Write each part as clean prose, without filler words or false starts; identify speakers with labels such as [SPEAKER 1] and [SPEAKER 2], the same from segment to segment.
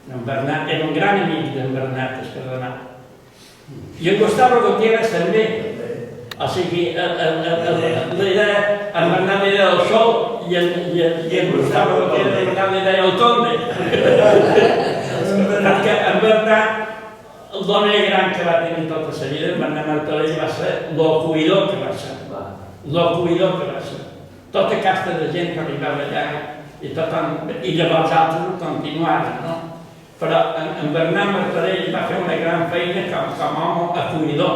[SPEAKER 1] En Bernat era un gran amic d'en Bernat, el cardenal. I en Gustavo Gutiérrez també. O sigui, l'idea, en Bernat li deia el sol i en Gustavo Gutiérrez li deia el conde. Perquè en Bernat, l'home gran que va tenir tota la vida, en Bernat Martorell va ser l'ocuidor que va ser. L'ocuidor que va ser. Tota casta de gent que arribava allà i llavors altres ho continuaren, no? Però en Bernat Martorell va fer una gran feina com a home acollidor.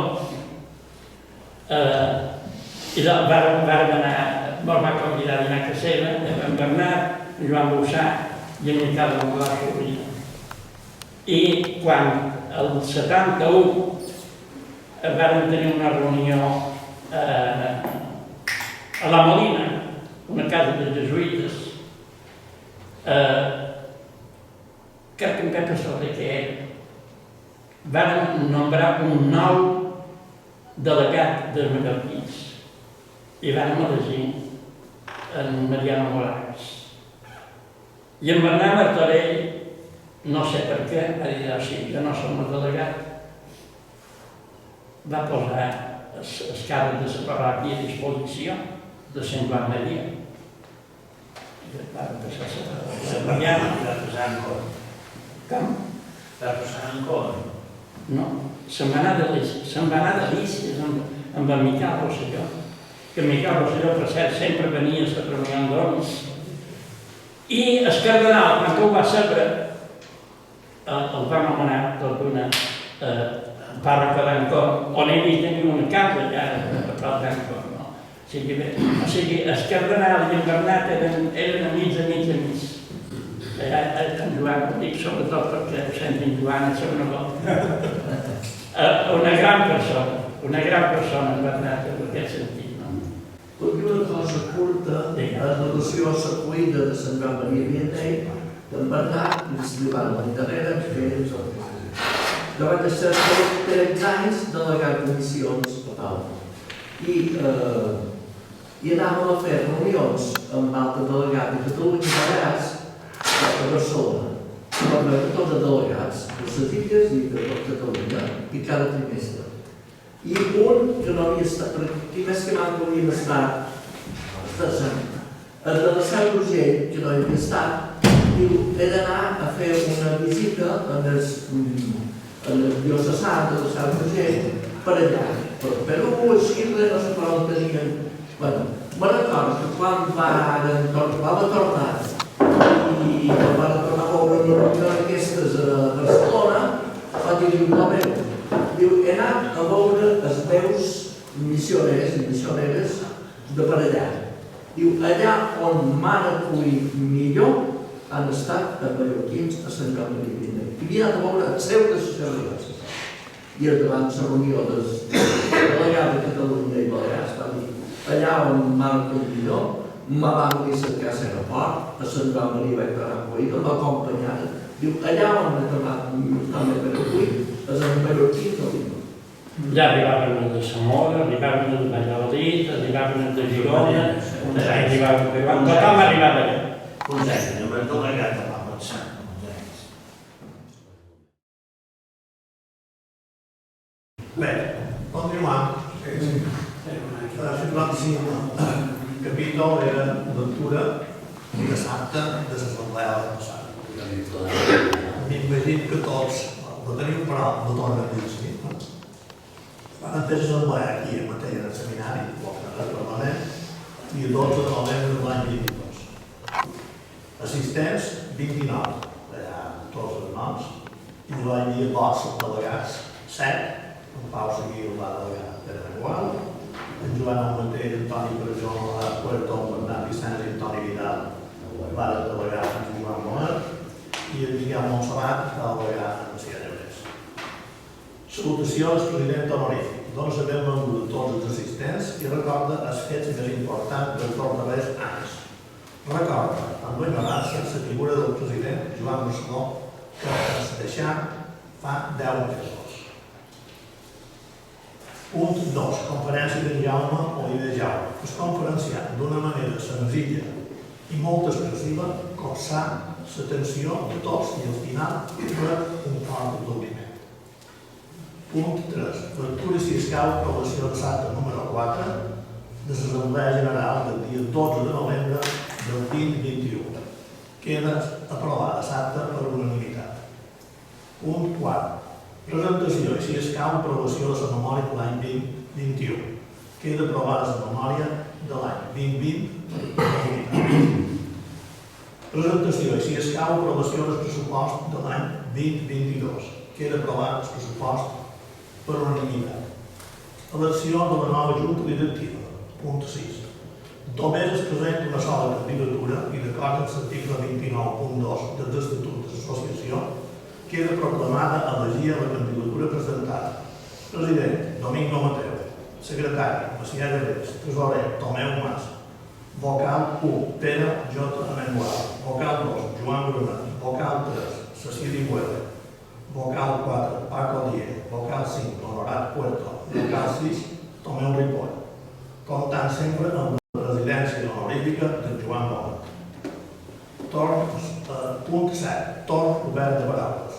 [SPEAKER 1] I vàrem anar, ens va convidar a dinar a casa seva, en Bernat, en Joan Bussà i en Miquel de la Sobrina. I quan el 71 vàrem tenir una reunió a la Molina, una casa de jesuïtes, crec que en Pepe Soler que era, vàrem nombrar un nou delegat dels mallorquins i vàrem elegir en Mariano Morales. I en Bernat Martorell, no sé per què, va dir, sí, jo no som el delegat, va posar els càrrecs de la parròquia a disposició de Sant Joan Maria. Va passar la Mariana.
[SPEAKER 2] Va passar en cor.
[SPEAKER 1] Com?
[SPEAKER 2] Va passar en cor.
[SPEAKER 1] No, se'n va anar d'Alícies amb en Miquel Rosselló, que Miquel Rosselló, per cert, sempre venia a la reunió d'homes. I el cardenal, quan ho va saber, el va nomenar tot una pàrroca d'Ancor, on ell tenia una casa allà a prop d'Ancor. O sigui, el cardenal i en Bernat eren amics. En Joan, ho dic sobretot perquè ho sento en Joan, el seu nebot. Una gran persona en Bernat, en aquest sentit.
[SPEAKER 3] Pot dir una cosa curta en relació a la cuina de Sant Joan Maria Vianney, d'en Bernat, i li van venir darrere, que van ser 13 anys delegat de missions a Pau. I anàvem a fer reunions amb altres delegats de Catalunya i Balears a Barcelona. Vam veure tots els delegats, de les illes i de tot Catalunya, i cada trimestre. I un que no havia estat, perquè més que mai podien estar, el de la Seu d'Urgell, que no hi havia estat, diu, he d'anar a fer una visita en el diocesà de la Seu d'Urgell per allà, per Perú, Xile, no sé per on tenien. Bueno, me recordo que quan va tornar i quan va tornar a veure una reunió d'aquestes a Barcelona, va dir, no veu, diu, he anat a veure els meus missioners i missioneres de per allà. Diu, allà on m'han acollit millor han estat els mallorquins a Sant Joan Maria Vianney. I havia anat a veure el seu de socialistes. I davant la reunió del delegat de Catalunya i Balears va dir, allà on m'han acollit millor, me van venir a cercar a l'aeroport, a Sant Joan Maria vaig tornar a acollir, em va acompanyar. Diu, allà on m'he tornat també per acollir, és el mallorquí que diu.
[SPEAKER 1] Ja arribaven els de Zamora, arribaven els de Valladolid, arribaven els de Girona, tothom arribava allà.
[SPEAKER 2] Uns anys, amb el delegat va pensar.
[SPEAKER 4] Bé, continuem. El 55 capítol era lectura de Santa de l'Assemblea de passada. M'imagino que tots la tenim, però no tornen a dir-s'hi. Van fer l'Assemblea aquí a Matella del Seminari, al Parlament, i el 12 de novembre de l'any 22. Assistents, 29, allà tots els noms, i li van dir vots delegats, 7, en Pau Seguiu va delegar Pere Mengual, en Joan Almatell, Antoni Presó, Puerto, Bernat Vicenç i Antoni Vidal va delegar en Joan Moner, i en Miquel Montserrat va delegar en Macià Llebrés. Salutació al president honorífic. Dona la benvinguda a tots els assistents i recorda els fets més importants dels darrers anys. Recorda, amb ignorància, la figura del president Joan Barceló que es deixà fa 10 mesos. Punt 2. Conferència de Jaume Oliver Jaume. Es conferenciat d'una manera senzilla i molt expressiva copsar l'atenció de tots i al final per un fort aplaudiment. Punt 3. Lectura i si escau aprovació de l'acta número 4 de l'Assemblea General del dia 12 de novembre del 2021. Queda aprovada l'acta per unanimitat. Punt 4. Presentació i si escau aprovació de la memòria de l'any 2021. Queda aprovada la memòria de l'any 2020 per unanimitat. Presentació i si escau aprovació del pressupost de l'any 2022. Queda aprovat el pressupost per unanimitat. Elecció de la nova Junta Directiva. Punt 6. Només es presenta una sola candidatura i d'acord amb l'article 29.2 de l'Estatut de l'Associació queda proclamada elegia la candidatura presentada. President, Domingo Mateu. Secretari, Macià Llavers. Tresorer, Tomeu Mas. Vocal 1, Pere J. Amengual. Vocal 2, Joan Brunet. Vocal 3, Cecili Güell. Vocal 4, Paco Dier. Vocal 5, Honorat Puerto. Vocal 6, Tomeu Ripoll. Comptant sempre amb la presidència honorífica de Joan Bonet. Punt 7. Torn obert de paraules.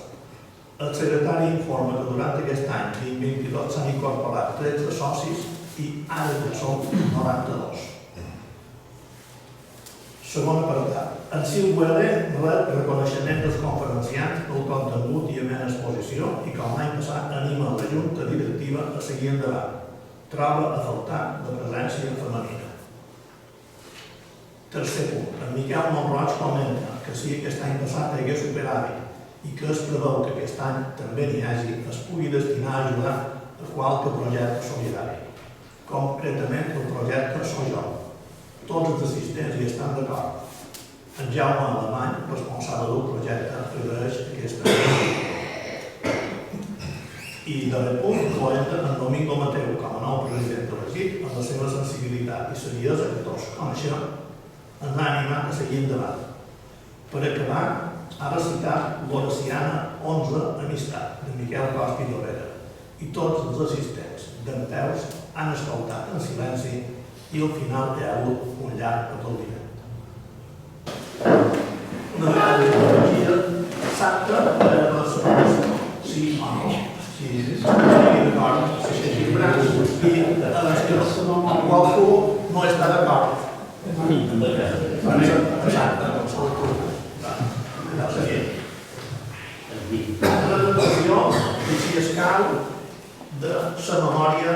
[SPEAKER 4] El secretari informa que durant aquest any 2022 s'han incorporat 13 socis i ara ja són 92. Segon apartat. En Sil Güell rep reconeixement dels conferenciants pel contingut i amena exposició i com l'any passat anima la Junta Directiva a seguir endavant. Troba a faltar la presència femenina. Tercer punt. En Miquel Montroig comenta que si aquest any passat hi hagués superàvit i que es preveu que aquest any també n'hi hagi, es pugui destinar a ajudar a qualque projecte solidari, concretament el projecte Sojol. Tots els assistents hi estan d'acord. En Jaume Alemany, responsable del projecte, agraeix aquesta ajuda. I darrer punt, comenta en Domingo Mateu com a nou president elegit amb la seva sensibilitat i seriesa que tots coneixem, ens ha animat a seguir endavant. Per acabar, ha recitat l'Horaciana 11 Amistat de Miquel Costa i Llobera i tots els assistents dempeus han escoltat en silenci i al final hi ha hagut un llarg aplaudiment. Una vegada llegia l'acta per a la separació. Sí o no? Si estigui d'acord, si estigui d'acord i qualcú no està d'acord. La presentació, si escau, de la memòria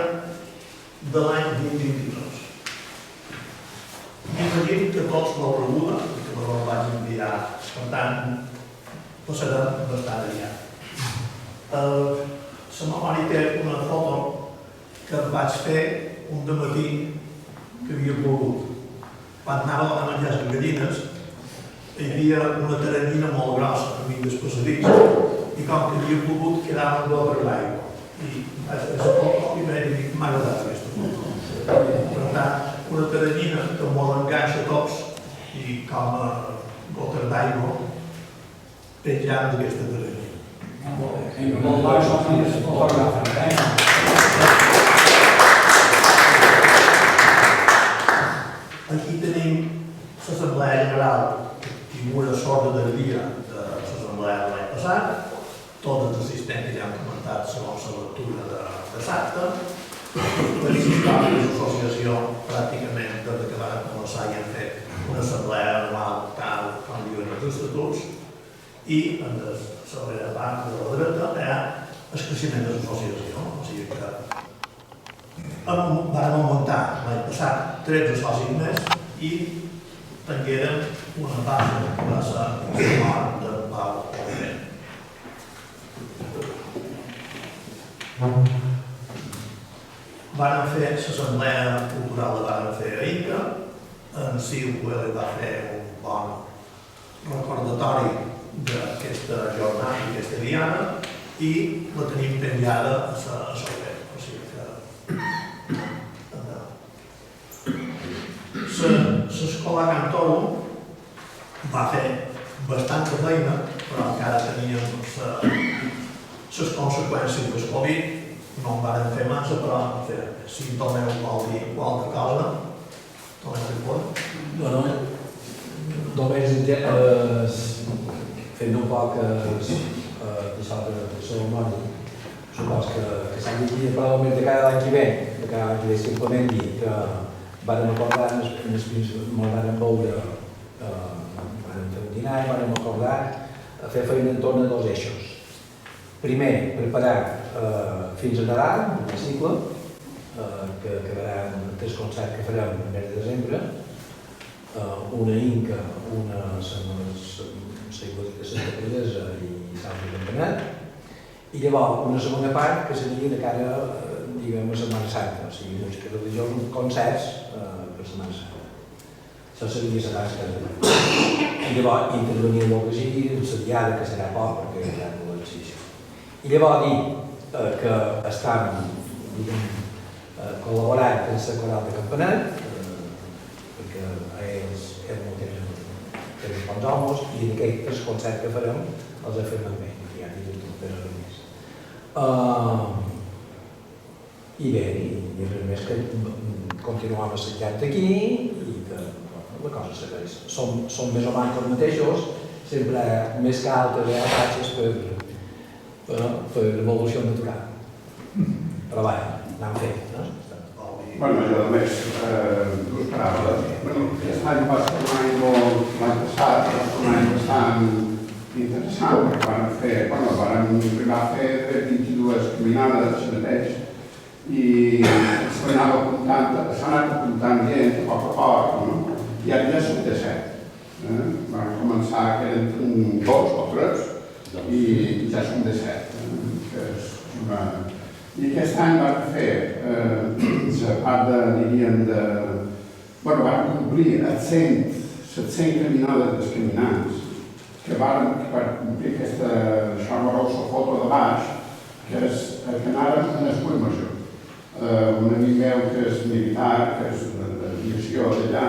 [SPEAKER 4] de l'any 2022. M'imagino que tots l'heu rebuda, que la vaig enviar, per tant, passarem bastant allà. La memòria té una foto que vaig fer un dematí que havia plogut. Quan anava a menjar les gallines, hi havia una teranyina molt grossa a mig del passadís i com que havia plogut quedava amb per l'aigua. I vaig fer la foto i vaig dir, m'ha agradat aquesta foto. Per tant, una teranyina que molt enganxa tots i com a gotes d'aigua penjant d'aquesta teranyina. Aquí tenim l'Assemblea General, figura sorda del dia de l'Assemblea de l'any passat. Tots els assistents ja han comentat segons la lectura de l'acta. Les històries d'associació, pràcticament des que van començar i han fet una assemblea anual tal com diuen els estatuts. I en la segona part de la dreta hi ha el creixement de l'associació. O sigui que vam augmentar l'any passat 13 socis més i tanqueren una part de la mort de Pau Olivent. Varen fer l'assemblea cultural, la varen fer a Inca, en Sil Güell va fer un bon recordatori d'aquesta jornada, d'aquesta diada, i la tenim penjada a Solvent. O sigui que l'escola Cantoro va fer bastanta feina, però encara teníem les conseqüències del Covid, no en varen fer massa, però si Tomeu vol dir qualque cosa, Tomeu Ripoll.
[SPEAKER 5] Només fent un poc d'això de cerimònia, supos que s'han de dir probablement de cada any que ve, simplement dir que vàrem acordar, ens vàrem veure, vàrem fer un dinar i vàrem acordar a fer feina en torn a dos eixos. Primer, preparar fins a Nadal, un cicle, que quedaran 3 concerts que farem el mes de desembre, una Inca, una a Santa Pradesa i Sant Campanet, i llavors una segona part que seria de cara, diguem, a Setmana Santa, o sigui, música religiosa, concerts per Setmana Santa. Això seria la tasca. I llavors intervenir el que sigui, la diada, que serà poc, perquè ja no ho exigeixo. I llavors dir que estan, diguem, col·laborant amb la Coral de Campanet, perquè ells no tenen bons homes, i en aquests concerts que farem els hem fet amb ells. I bé, i res més que continuem assajant aquí i que la cosa segueix. Som més o menys els mateixos, sempre més que altres avantatges per l'evolució natural. Però vaja, anem fent, no?
[SPEAKER 6] Bueno, jo només dues paraules. Aquest any va ser un any molt... L'any passat va ser un any bastant interessant, perquè vam arribar a fer 22 caminades mateix i s'ha anat apuntant gent a poc, no? I ara ja som de 7. Vam començar que eren 2 o 3 i ja som de 7. I aquest any vam fer la part de, diríem, vam complir les 700 caminades dels caminants, que per complir aquesta, això veureu la foto de baix, que anàvem en el Puig Major. Un amic meu que és militar, que és d'aviació d'allà,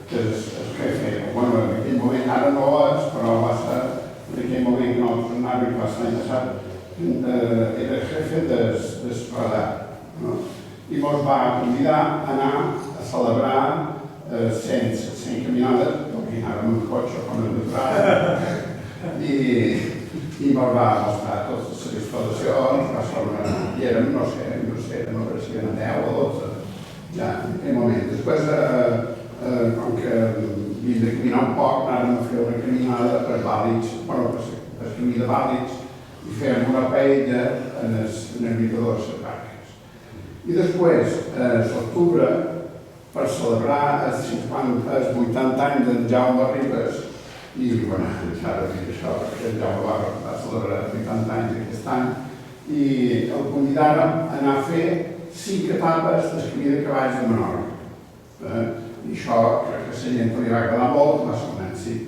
[SPEAKER 6] que és el jefe, bueno, en aquell moment ara no és, però va ser, en aquell moment que nosaltres anàvem, que va ser l'any passat, era el jefe del radar. I ens va convidar a anar a celebrar 100 caminades, perquè anàvem en cotxe com el natural, i ens va mostrar totes les instal·lacions, i érem, no sé, no pareixien 10 o 12, ja, en aquell moment. Després, com que havíem de caminar un poc, anàvem a fer una caminada per vàlids, bueno, per camí de vàlids, i fèiem una paella en els miradors de Barques. I després, a l'octubre, per celebrar els 80 anys d'en Jaume Ribes, i, bueno, ara dic això, perquè en Jaume va celebrar 80 anys aquest any, i el convidàrem a anar a fer 5 etapes del camí de cavalls de Menorca. I això, crec que la gent li va agradar molt, va ser un èxit.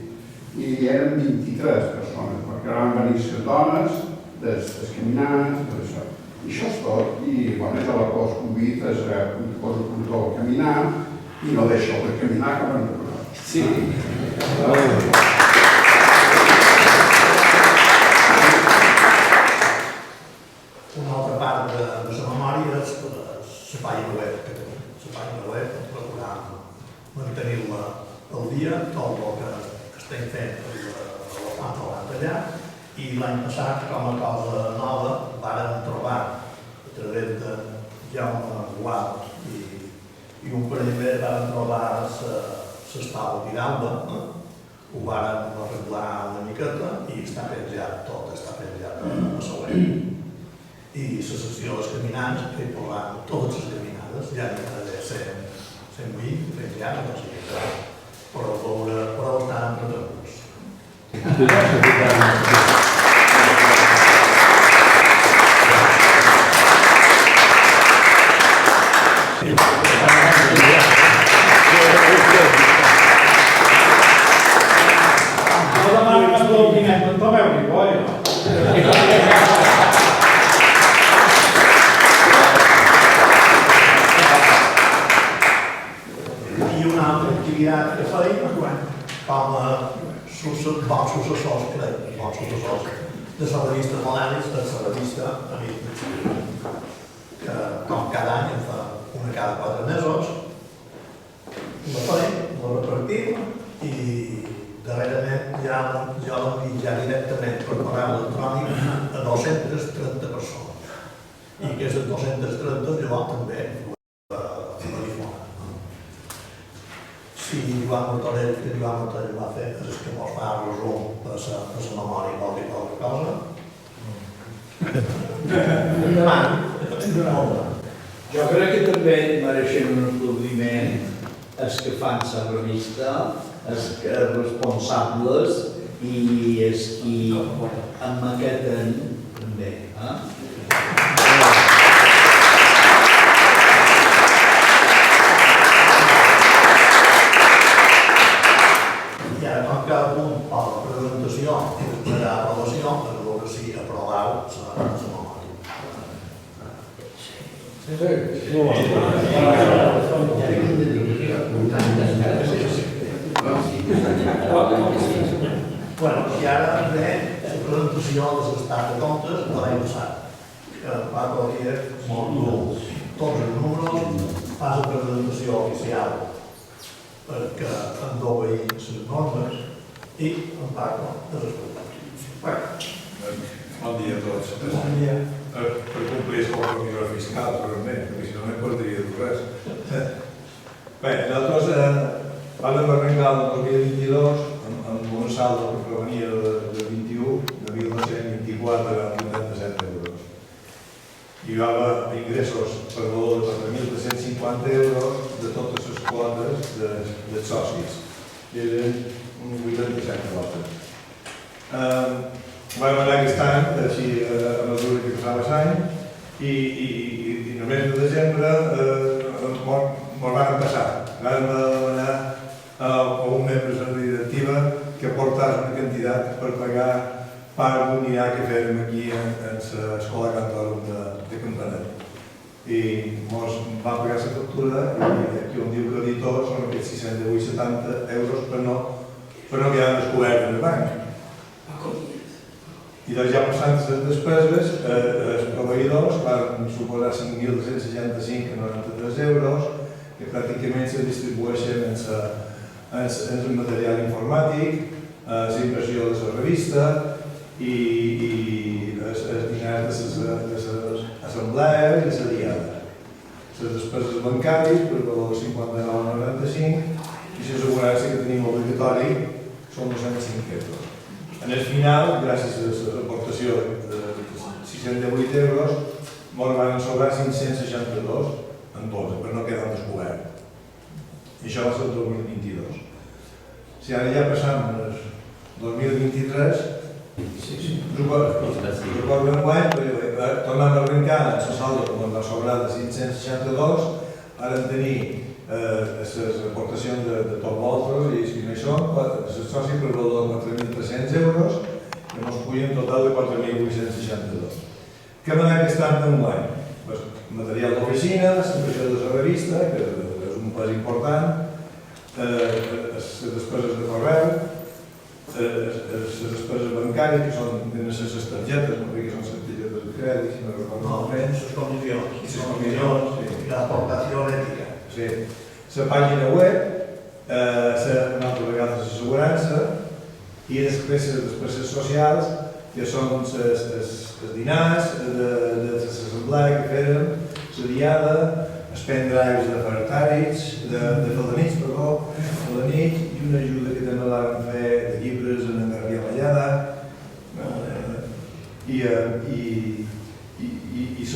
[SPEAKER 6] I eren 23 persones, perquè van venir les dones, dels caminants, tot això. I això és tot, i bueno, jo la cosa convida, poso a caminar, i no deixo de caminar com en Menorca. Sí.
[SPEAKER 4] Una altra part de la memòria és la pàgina web que tenim. La pàgina web, procurar mantenir-la al dia, tot el que estem fent a l'allà. I l'any passat, com a cosa nova, vàrem trobar, a través de Jaume Gualt i un parell més, vàrem trobar l'Espau Vidalba, ho vàrem arreglar una miqueta i està penjat, tot està penjat a la web. I la sessió dels caminants, que hi posam totes les caminades, ja n'hi ha de 120, penjat, no sé què, però estan entretinguts.
[SPEAKER 7] No demanen aplaudiment, no tomeu ni boia.
[SPEAKER 4] I una altra activitat que feim, com a bons successors, crec, bons successors de la revista Molaris, de la revista Amics, que com cada any en fa una cada 4 mesos, la feim, la repartim i darrerament ja l'envia directament per correu electrònic a 230 persones. I aquestes 230 llavors també telefona. Si Joan Martorell, que Joan Martorell va fer, és que mos fa resum per la memòria vol dir qualque cosa. Endavant.
[SPEAKER 8] Jo crec que també mereixem un aplaudiment els que fan la revista, els responsables i els qui emmaqueten també.
[SPEAKER 4] I ara com cada punt a la presentació i després a l'aprovació, per veure si aproveu la memòria. Bueno, i ara ve la presentació de l'estat de comptes de l'any passat, que va collir tots els números, fa la presentació oficial perquè han d'obeir les normes i en part de respectar.
[SPEAKER 9] Bon dia a tots.
[SPEAKER 4] Bon dia.
[SPEAKER 9] Per complir el compromiso fiscal, realment, perquè si no no perdria res. Bé, nosaltres vam arrencar el 2022 amb un saldo que provenia de 21, de 1.224,87 euros. Hi va haver ingressos per valor de 4.350 euros de totes les quotes dels socis. I eren un 87 quotes. Vam anar aquest any, així a mesura que passava l'any, i només de desembre ens van passar. Vam demanar a un membre de la directiva que portés una quantitat per pagar part d'un dinar que fèiem aquí en l'escola Cantòrum de Campanet. I ens van pagar la factura i aquí on diu creditor són aquests 608,70 euros per no quedar descobert en el banc. I doncs ja passant les despeses, els proveïdors van suposar 5.265,93 euros, que pràcticament se distribueixen en el material informàtic, la impressió de la revista i els diners de les assemblees i la diada. Les despeses bancàries per valor de 59,95 i l'assegurança que tenim obligatori són 205 euros. En el final, gràcies a l'aportació de 608 euros, ens van sobrar 562 en tots, per no quedar descobert. I això va ser el 2022. Si ara ja passam al 2023, recordo enguany, tornant a arrencar el saldo que ens va sobrar de 562, ara tenir les aportacions de tot vosaltres i si no hi són, els socis per valor de 4.300 euros que ens pugen un total de 4.862. Què va anar aquest any d'enguany? Material d'oficina, l'impressió de la revista, que és un pas important, les despeses de correu, les despeses bancàries, que són les targetes, no crec que són les targetes de crèdit, si no recordo malament.
[SPEAKER 4] Les comissions.
[SPEAKER 9] I les comissions, sí.
[SPEAKER 4] I l'aportació ètica.
[SPEAKER 9] Sí. La pàgina web, una altra vegada l'assegurança i després les despeses socials, que són els dinars de l'assemblea que fèiem, la diada, els pendrives de fertarits, de feldanits, i una ajuda que també l'han fet de llibres en Engarria Ballada i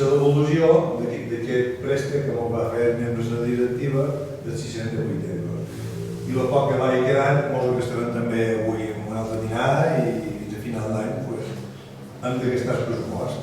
[SPEAKER 9] la devolució d'aquest préstec que ens va fer membres de la directiva de 608 euros. I el poc que va quedant ens gastarem també avui amb un altre dinar i fins a final d'any hem de gastar el pressupost.